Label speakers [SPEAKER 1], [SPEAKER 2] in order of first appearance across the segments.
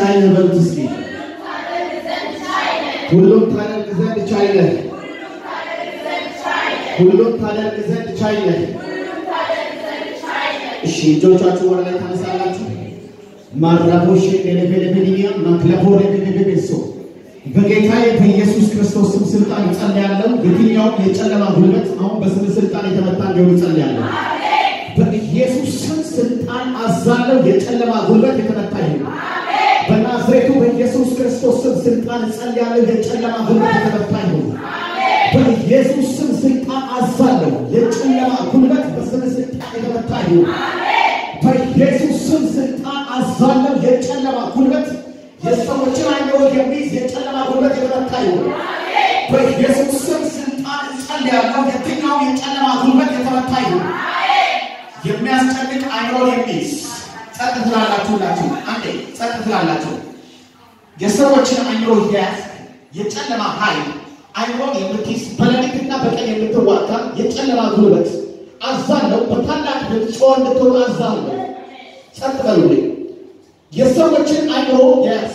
[SPEAKER 1] ቻይና በልስኪ ሁሉም ታደርግ ዘንድ ቻይና ሁሉም ታደርግ ዘንድ ቻይና እሺ እጆቻችሁ ወደ ላይ ታነሳላችሁ ማራቦሽ ለለበለበዲያ ማክላቦር ለበለበለሶ በጌታ በኢየሱስ ክርስቶስ ስም ስልጣን ጸልያለሁ የትኛው የጨለማ ጉልበት አሁን በስም ስልጣን የተመታ ነው ጸልያለሁ በኢየሱስ ስም ስልጣን አዛለው የጨለማ ጉልበት የተመታ ነው በናዝሬቱ በኢየሱስ ክርስቶስ ስም ስልጣን ጸልያለሁ የጨለማ ጉልበት የተመታ ነው በኢየሱስ ስም ስልጣን አዛለው የጨለማ ጉልበት በስም ስልጣን የተመታ ነው በኢየሱስ ስም ስልጣን አዛለው የጨለማ ጉልበት የሰዎችን አይኖር የሚይዝ የጨለማ ጉልበት የተመታ ነው በኢየሱስ ስም ስልጣን ጸልያለሁ የትኛው የጨለማ ጉልበት የተመታ ነው የሚያስጨንቅ አይኖር የሚይዝ ጸጥ ትላላችሁ አንዴ ጸጥ ትላላችሁ የሰዎችን አይኖር ያዝ የጨለማ ኃይል አይኖር የምትይዝ በሌሊትና በቀን የምትዋጋ የጨለማ ጉልበት አዛለው በታላቅ ድምፅ እንድትወጣ አዛለው ጸጥ በሉልኝ የሰዎችን አይኖር ያዝ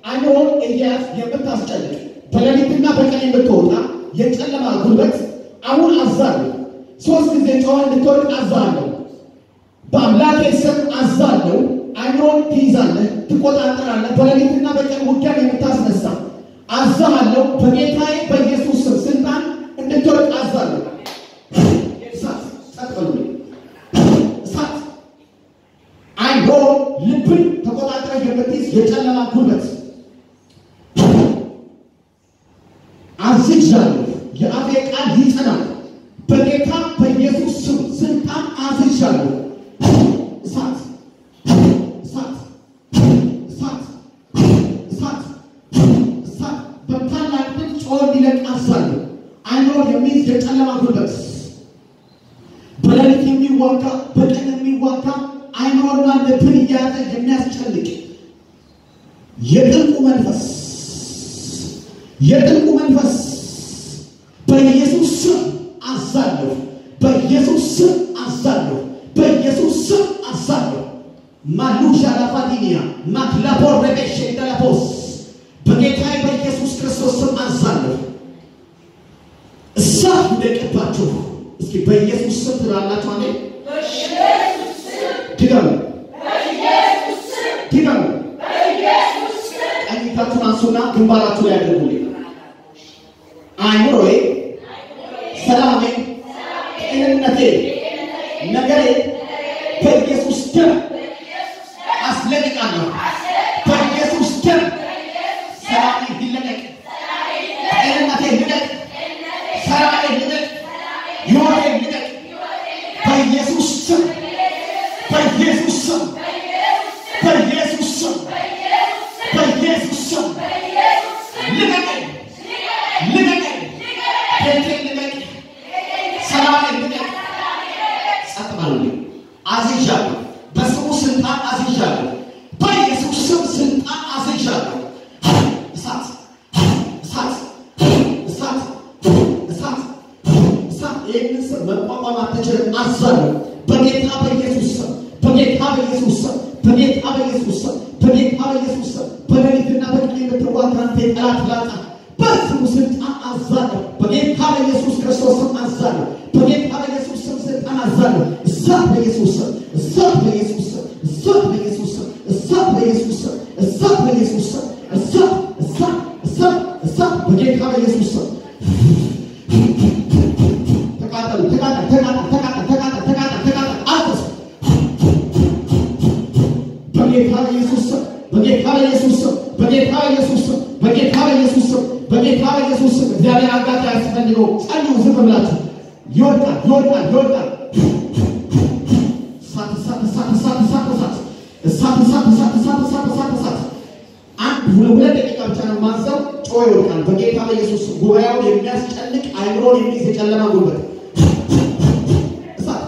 [SPEAKER 1] አይኖር ያዝ የምታስጨንቅ በሌሊትና በቀን የምትወጣ የጨለማ ጉልበት አሁን አዛለው ሶስት ጊዜ ጮህ እንድትወጣ አዛለው በአምላኬ ስም አዛለው አይኖር ትይዛለህ ትቆጣጠራለህ በሌሊትና በቀን ውጊያ የምታስነሳ አዛለው በጌታዬ በኢየሱስ ስም ስልጣን እንድትወጣ አዛለው እሳት ጸጥሉ እሳት አይኖር ልብን ተቆጣጥረህ የምትይዝ የጨለማ ጉልበት አዝዣለሁ የአፌ ቃል ይጸናል በጌታ በኢየሱስ ስም ስልጣን አዝዣለሁ እሳት እሳት እሳት እሳት እሳት በታላቅ ድምፅ እንዲለቅ አዛለሁ አይኖር የሚይዝ የጨለማ ጉልበት በሌሊት የሚዋጋ በቀን የሚዋጋ አይኖርና ልብን እያያዘ የሚያስጨንቅ የጥልቁ መንፈስ በኢየሱስ ስም አዛለሁ በኢየሱስ ስም አዛለሁ በኢየሱስ ስም አዛለሁ ማሉሻ ላፋዲኒያ ማክላፖር ረቤሽ እንደላፖስ በጌታዬ በኢየሱስ ክርስቶስ ስም አዛለሁ እሳት ይደቅባችሁ እስኪ በኢየሱስ ስም ትላላችሁ አሜን በኢየሱስ ስም ድገሙ በኢየሱስ ስም ድገሙ በኢየሱስ ስም ቀኝታችሁን አንሱና ግንባራችሁ ላይ አድርጉልኝ አይኖሬ ሰላሜ ጤንነቴ ነገሬ በኢየሱስ ደም አስለቅቃለሁ በኢየሱስ ደም ሰላሜ ይለቀቅ ጤንነቴ ይለቀቅ ሰላሜ ይለቀቅ ሕይወቴ ይለቀቅ በኢየሱስ ስም በኢየሱስ ስም በኢየሱስ ስም በኢየሱስ ስም ልቀቀኝ ልቀቀኝ ቤቴን ልቀቀኝ ሰላሜን ልቀቀኝ ጸጥ በሉልኝ አዝዣለሁ በስሙ ስልጣን አዝዣለሁ በኢየሱስ ስም ስልጣን አዝዣለሁ እሳት እሳት እሳት እሳት እሳት ይህንን ስም መቋቋም አትችልም አዛለሁ በጌታ በኢየሱስ ስም በጌታ በኢየሱስ ስም በጌታ በኢየሱስ ስም በጌታ በኢየሱስ ስም በሌሊትና በቀን የምትዋጋ አንተ ጠላት ላጣ በስሙ ስልጣን አዛለሁ በጌታ በኢየሱስ ክርስቶስ ስም አዛለሁ በጌታ በኢየሱስ ስም ስልጣን አዛለሁ እሳት በኢየሱስ ስም እሳት በኢየሱስ ስም እሳት በኢየሱስ ስም እሳት በኢየሱስ ስም እሳት በኢየሱስ ስም እሳት እሳት እሳት እሳት በጌታ በኢየሱስ ስም ተቃጠሉ ተቃጠሉ ተቃጠሉ ተቃጠሉ ተቃጠሉ ተቃጠሉ አጥስ በጌታ በኢየሱስ ስም በጌታ በኢየሱስ ስም በጌታ በኢየሱስ ስም በጌታ በኢየሱስ ስም በጌታ በኢየሱስ ስም እግዚአብሔር አጋታ ያስፈልገው ጸልዩ ዝም ብላችሁ ይወጣል ይወጣል ይወጣል እሳት እሳት እሳት እሳት እሳት እሳት እሳት እሳት እሳት እሳት እሳት እሳት አንድ ሁለት ደቂቃ ብቻ ነው ማንሳው ጮህ ይወጣል በጌታ በኢየሱስ ጉባኤው የሚያስጨንቅ አይምሮን የሚይዝ የጨለማ ጉልበት እሳት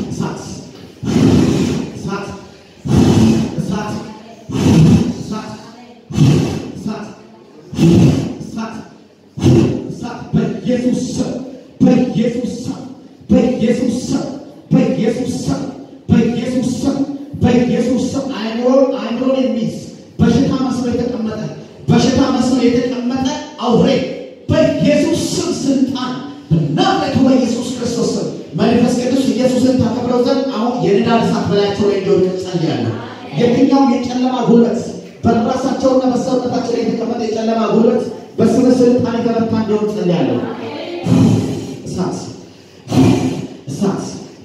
[SPEAKER 1] እሳት እሳት እሳት እሳት እሳት እሳት እሳት በኢየሱስ ስም በኢየሱስ ስም በኢየሱስ ስም በኢየሱስ ስም በኢየሱስ በኢየሱስ ስም አይምሮን የሚይዝ በሽታ መስሎ የተቀመጠ አውሬ በኢየሱስ ስም ስልጣን በናዝሬቱ በኢየሱስ ክርስቶስ ስም መንፈስ ቅዱስ ኢየሱስን ታከብረው ዘንድ አሁን የንዳድ እሳት በላያቸው ላይ እንዲወድቅ ጸልያለሁ። የትኛውም የጨለማ ጉልበት በራሳቸውና በሰውነታቸው ላይ የተቀመጠ የጨለማ ጉልበት በስም ስልጣን የተመታ እንዲሆን ጸልያለሁ። እሳት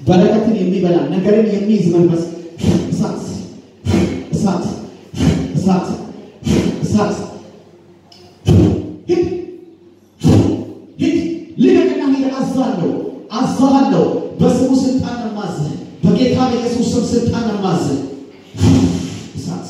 [SPEAKER 1] በረከትን የሚበላ ነገርን የሚይዝ መንፈስ እሳት ልቀቅና ሂድ አዛለሁ በስሙ ስልጣን ነው የማዝህ በጌታ በኢየሱስ ስም ስልጣን ነው የማዝህ እሳት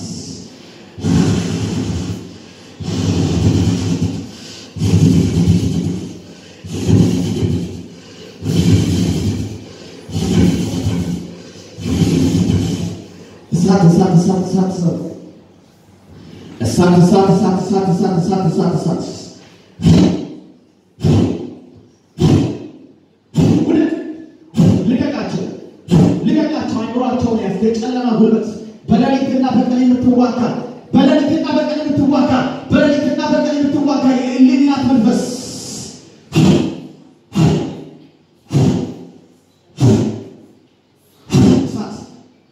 [SPEAKER 1] ልቀቃቸው አይምሯቸውን ያዝ የጨለማ ጉልበት በሌሊትና በቀን የምትዋጋ የኢሉሚናት መንፈስ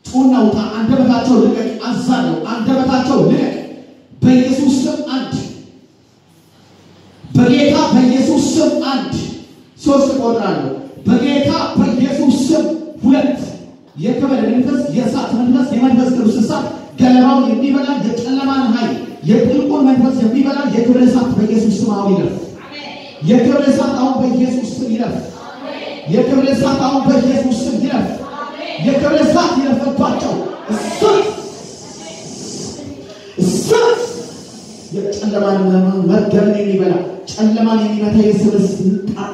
[SPEAKER 1] ጩና ውጣ አንደበታቸው ልቀቅ አዛለሁ አንደበታቸው ልቀቅ በኢየሱስ ስም አንድ በጌታ በኢየሱስ ስም አንድ ሶስት ቆጥራለሁ በጌታ በኢየሱስ ስም ሁለት የከበደ መንፈስ የእሳት መንፈስ የመንፈስ ቅዱስ እሳት ገለባውን የሚበላ የጨለማን ኃይል የጥልቁን መንፈስ የሚበላ የክብር እሳት በኢየሱስ ስም አሁን ይለፍ የክብር እሳት አሁን በኢየሱስ ስም ይለፍ የክብር እሳት አሁን በኢየሱስ ስም ይለፍ የክብር እሳት ይለፍባቸው እሳት የጨለማን መርገምን የሚበላ ጨለማን የሚመታ የስም ስልጣን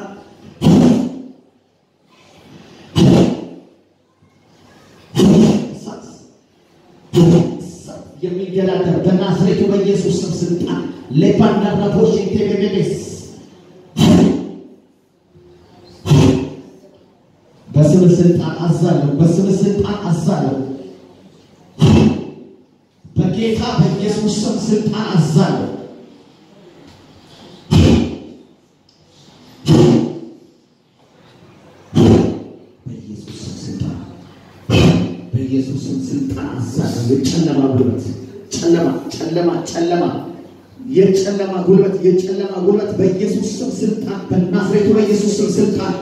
[SPEAKER 1] የሚገላገል በናዝሬቱ በኢየሱስ ስም ስልጣን ለባንዳና ፖርሽንቴ በቤቤስ በስም ስልጣን አዛለሁ በጌታ በኢየሱስ ስም ስልጣን አዛለሁ በኢየሱስ ስም ስልጣን አዛለሁ የጨለማ ጉልበት የጨለማ ጉልበት በኢየሱስ ስም ስልጣን በናዝሬቱ በኢየሱስ ስም ስልጣን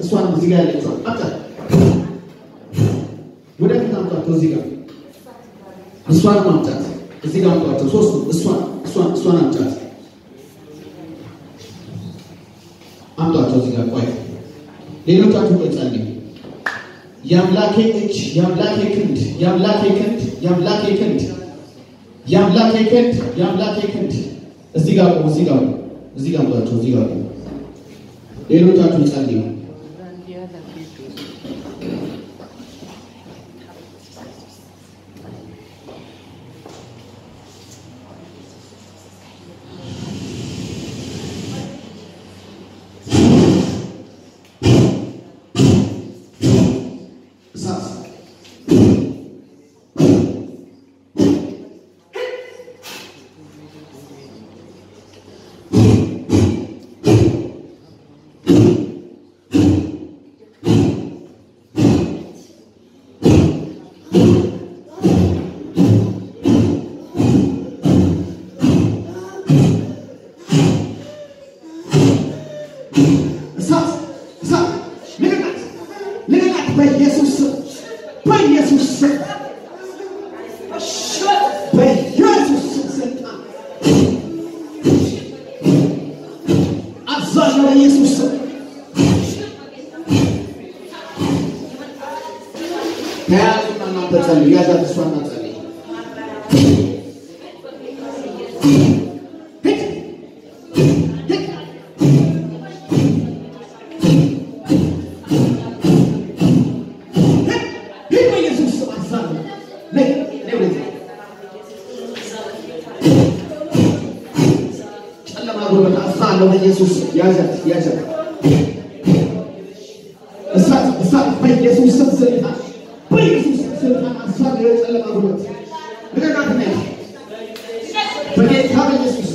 [SPEAKER 1] እሷን እዚህ ጋር ያለችው አጣ ወደ ከተማው እዚህ ጋር እሷን ማምጣት እዚህ ጋር አምጣቸው ሶስቱ እሷን አምጣት አምጣቸው እዚህ ጋር ቆይ ሌሎቻችሁ ቆይ ጸልዩ ያምላኬ እጅ ያምላኬ ክንድ እዚህ ጋር አምጣቸው እዚህ ጋር ሌሎቻችሁ ጸልዩ የጨለማ ጉልበት አሳለው በኢየሱስ ያዘት እሳት በኢየሱስ ስም ስልጣን በኢየሱስ ስልጣን አሳለው የጨለማ ጉልበት ለጋት ነው በጌታ በኢየሱስ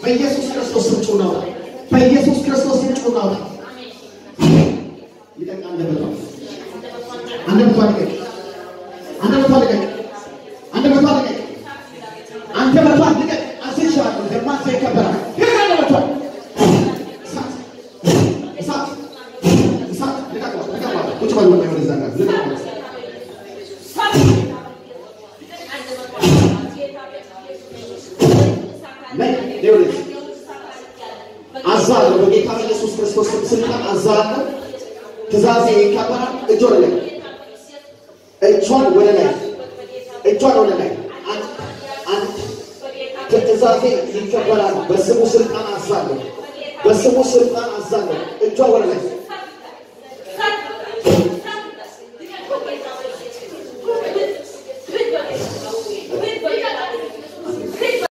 [SPEAKER 1] በኢየሱስ ክርስቶስ ጩኸው በኢየሱስ ክርስቶስ ጩኸው ይደቃል ለበለው አንድ በቷልከ አንተ በቷልከ አስይሻለሁ ደማሴ ከበራ ይላል በቷል እሳት ለቃቀው ቁጭ በሉ ነው ወደዛ ጋር አዛለው በጌታ ኢየሱስ ክርስቶስ ስልጣን አዛለው ትእዛዜ ይከበራል እጆን ወደ ላይ አንድ ትእዛዜ ይከበራል በስሙ ስልጣን አዛለው እጆን ወደ ላይ